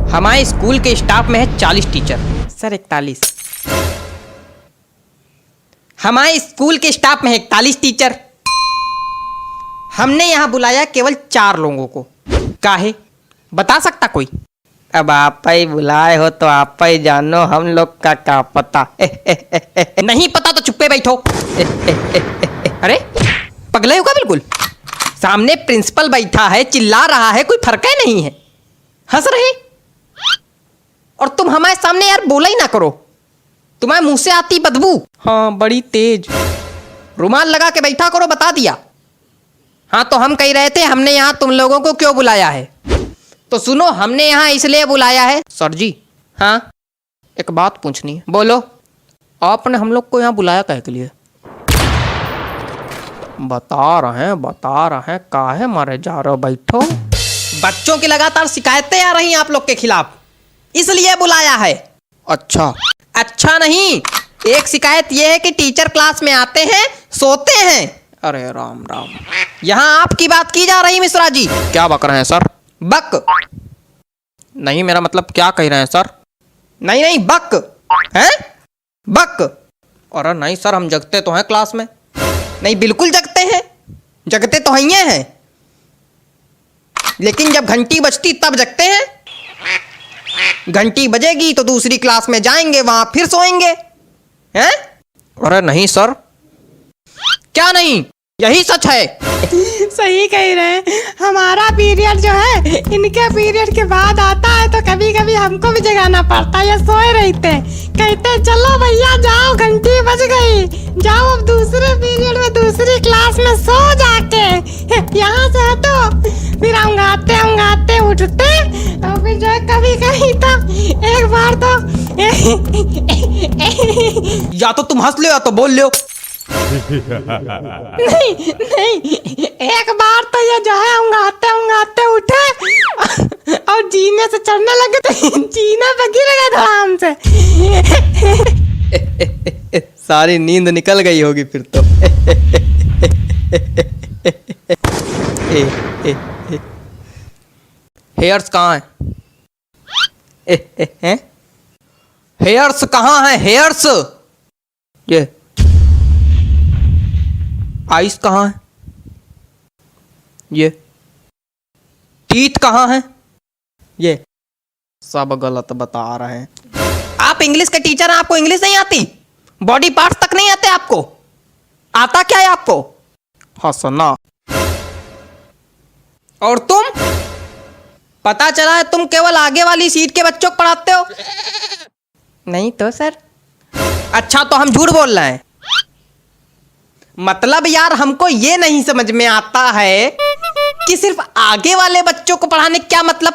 हमारे स्कूल के स्टाफ में है 40 टीचर। सर 41। हमारे स्कूल के स्टाफ में है 41 टीचर। हमने यहाँ बुलाया केवल 4 लोगों को। काहे बता सकता कोई? अब आप ही बुलाए हो तो आप ही जानो, हम लोग का क्या पता। नहीं पता तो चुप्पे बैठो। अरे पगले हो क्या बिल्कुल? सामने प्रिंसिपल बैठा है, चिल्ला रहा है, कोई फर्क है नहीं है, हंस रहे। और तुम हमारे सामने यार बोला ही ना करो, तुम्हारे मुंह से आती बदबू। हाँ बड़ी तेज। रुमाल लगा के बैठा करो, बता दिया। हाँ तो हम कह रहे थे हमने यहाँ तुम लोगों को क्यों बुलाया है। तो सुनो, हमने यहाँ इसलिए बुलाया है। सर जी हाँ एक बात पूछनी है। बोलो। आपने हम लोग को यहाँ बुलाया काहे के लिए? बता रहे हैं काहे मारे जा रहे हो, बैठो। बच्चों की लगातार शिकायतें आ रही हैं आप लोग के खिलाफ, इसलिए बुलाया है। अच्छा अच्छा नहीं, एक शिकायत यह है कि टीचर क्लास में आते हैं, सोते हैं। अरे राम राम, यहाँ आपकी बात की जा रही मिश्रा जी। क्या बक रहे हैं सर? बक नहीं, मेरा मतलब क्या कह रहे हैं सर? नहीं बक हैं, बक। अरे नहीं सर, हम जगते तो हैं क्लास में। नहीं बिल्कुल जगते हैं, जगते तो हैं, लेकिन जब घंटी बजती तब जगते हैं। घंटी बजेगी तो दूसरी क्लास में जाएंगे, वहां फिर सोएंगे हैं? अरे नहीं सर। क्या नहीं, यही सच है। सही कह रहे हैं। हमारा पीरियड जो है इनके पीरियड के बाद आता है, तो कभी कभी हमको भी जगाना पड़ता है। या सोए रहते कहते चलो भैया जाओ, घंटी बज गई, जाओ अब दूसरे पीरियड में दूसरी क्लास में सो जाके। यहाँ से हटो, फिर हम उठते और फिर जो है कभी कभी तो एक बार तो या तो तुम हंस लो या तो बोल लो। नहीं एक बार तो ये जो है उंगाते उठे और जीने से चढ़ने लगे, तो जीने पे गिर गए धड़ाम से। सारी नींद निकल गई होगी फिर तो। हेयर्स कहाँ है? हेयर्स कहाँ है? हेयर्स ये आइस कहाँ है? ये टीथ कहाँ है? ये सब गलत बता रहे हैं। आप इंग्लिश के टीचर हैं, आपको इंग्लिश नहीं आती? बॉडी पार्ट्स तक नहीं आते आपको? आता क्या है आपको? हंसना। और तुम, पता चला है तुम केवल आगे वाली सीट के बच्चों को पढ़ाते हो। नहीं तो सर। अच्छा तो हम झूठ बोल रहे हैं? मतलब यार हमको ये नहीं समझ में आता है कि सिर्फ आगे वाले बच्चों को पढ़ाने क्या मतलब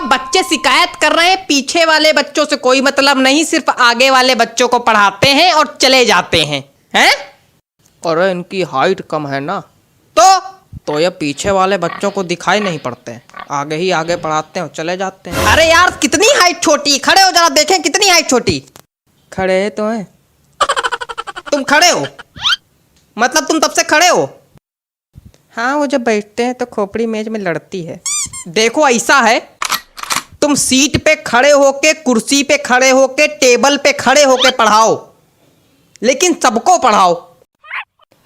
बच्चे शिकायत कर रहे हैं, पीछे वाले बच्चों से कोई मतलब नहीं, सिर्फ आगे वाले बच्चों को पढ़ाते हैं और चले जाते हैं हैं? और इनकी हाइट कम है ना, तो ये पीछे वाले बच्चों को दिखाई नहीं पड़ते हैं, आगे ही आगे पढ़ाते हैं और चले जाते हैं। अरे यार कितनी हाइट छोटी, खड़े हो जरा देखें कितनी हाइट छोटी। खड़े तो हैं तुम? खड़े हो मतलब तुम तब से खड़े हो? हाँ वो जब बैठते हैं तो खोपड़ी मेज में लड़ती है। देखो ऐसा है, तुम सीट पे खड़े होके, कुर्सी पे खड़े होके, टेबल पे खड़े होके पढ़ाओ, लेकिन सबको पढ़ाओ।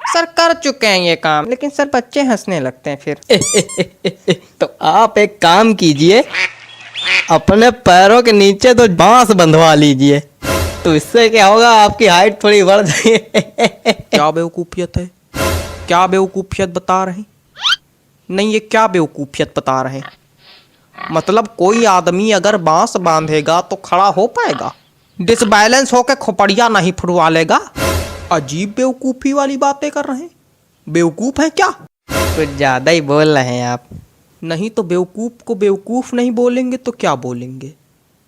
सर कर चुके हैं ये काम, लेकिन सर बच्चे हंसने लगते हैं फिर। तो आप एक काम कीजिए, अपने पैरों के नीचे तो बांस बंधवा लीजिए, तो इससे क्या होगा, आपकी हाइट थोड़ी बढ़ जाएगी। क्या बेवकूफियत है? क्या बेवकूफियत बता रहे हैं? नहीं ये क्या बेवकूफियत बता रहे हैं? मतलब कोई आदमी अगर बांस बांधेगा तो खड़ा हो पाएगा, डिसबैलेंस होकर खोपड़िया नहीं फुड़वा लेगा। अजीब बेवकूफी वाली बातें कर रहे हैं। बेवकूफ है क्या? कुछ ज्यादा ही बोल रहे हैं आप। नहीं तो बेवकूफ को बेवकूफ नहीं बोलेंगे तो क्या बोलेंगे?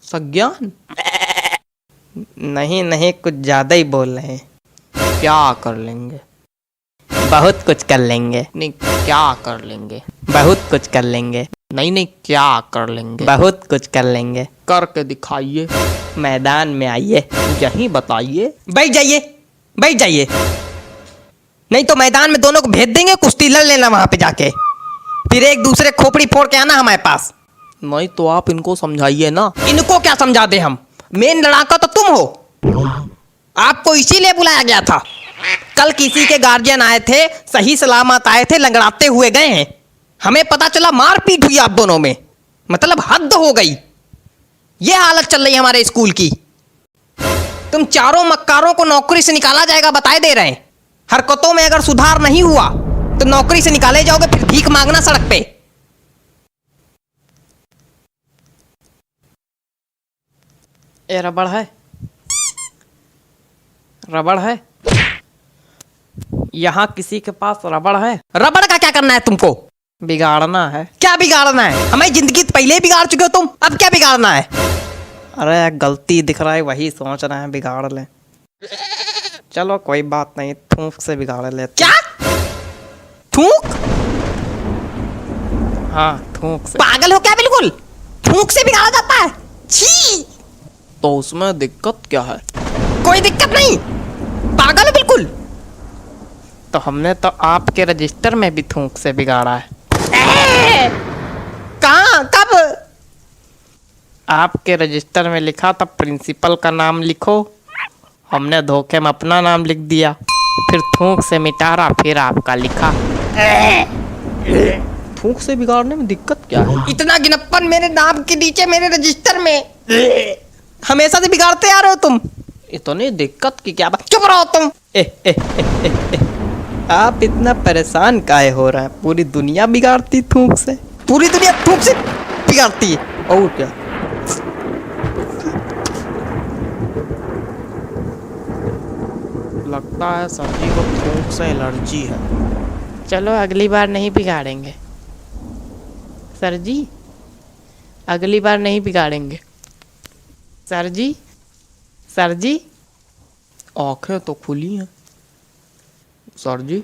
सज्ञान? नहीं कुछ ज्यादा ही बोल रहे हैं। क्या कर लेंगे? बहुत कुछ कर लेंगे। नहीं क्या कर लेंगे? बहुत कुछ कर लेंगे। नहीं क्या कर लेंगे? बहुत कुछ कर लेंगे। करके दिखाइए। मैदान में आइए, यहीं बताइए। बैठ जाइए। नहीं तो मैदान में दोनों को भेज देंगे, कुश्ती लड़ लेना वहां पे जाके, फिर एक दूसरे खोपड़ी फोड़ के आना हमारे पास। नहीं तो आप इनको समझाइए ना। इनको क्या समझा दे हम? मेन लड़ाका तो तुम हो। आपको इसीलिए बुलाया गया था। कल किसी के गार्जियन आए थे, सही सलामत आए थे, लंगड़ाते हुए गए हैं। हमें पता चला मारपीट हुई आप दोनों में। मतलब हद हो गई। ये हालत चल रही है हमारे स्कूल की। तुम चारों मक्कारों को नौकरी से निकाला जाएगा बताए दे रहे हैं। हरकतों में अगर सुधार नहीं हुआ तो नौकरी से निकाले जाओगे, फिर भीख मांगना सड़क पे। ये रबड़ है, रबड़ है। यहां किसी के पास रबड़ है? रबड़ का क्या करना है तुमको? बिगाड़ना है। क्या बिगाड़ना है? हमारी जिंदगी तो पहले ही बिगाड़ चुके हो तुम, अब क्या बिगाड़ना है? अरे गलती दिख रहा है वही सोच रहे हैं बिगाड़ ले। चलो कोई बात नहीं, थूक से बिगाड़ लेते। क्या थूक? हाँ थूक से। पागल हो क्या बिल्कुल? थूक से बिगाड़ा जाता है? छी! तो उसमें दिक्कत क्या है? कोई दिक्कत नहीं, पागल हो बिल्कुल। तो हमने तो आपके रजिस्टर में भी थूक से बिगाड़ा है। कहाँ? कब? आपके रजिस्टर में लिखा था प्रिंसिपल का नाम लिखो, हमने धोखे में अपना नाम लिख दिया, फिर थूक से मिटारा, फिर आपका लिखा। थूक से बिगाड़ने में दिक्कत क्या है? इतना गिनप्पन मेरे नाम के नीचे मेरे रजिस्टर में। हमेशा से बिगाड़ते आ रहे हो तुम। इतनी दिक्कत की क्या बात? चुप रहो तुम। आप इतना परेशान काहे हो रहे हैं? पूरी दुनिया बिगाड़ती थूक से। पूरी दुनिया थूक से बिगाड़ती है और क्या? लगता है सभी को थूक से एलर्जी है। चलो अगली बार नहीं बिगाड़ेंगे सर जी, अगली बार नहीं बिगाड़ेंगे सर जी। सर जी आंखें तो खुली हैं सर जी।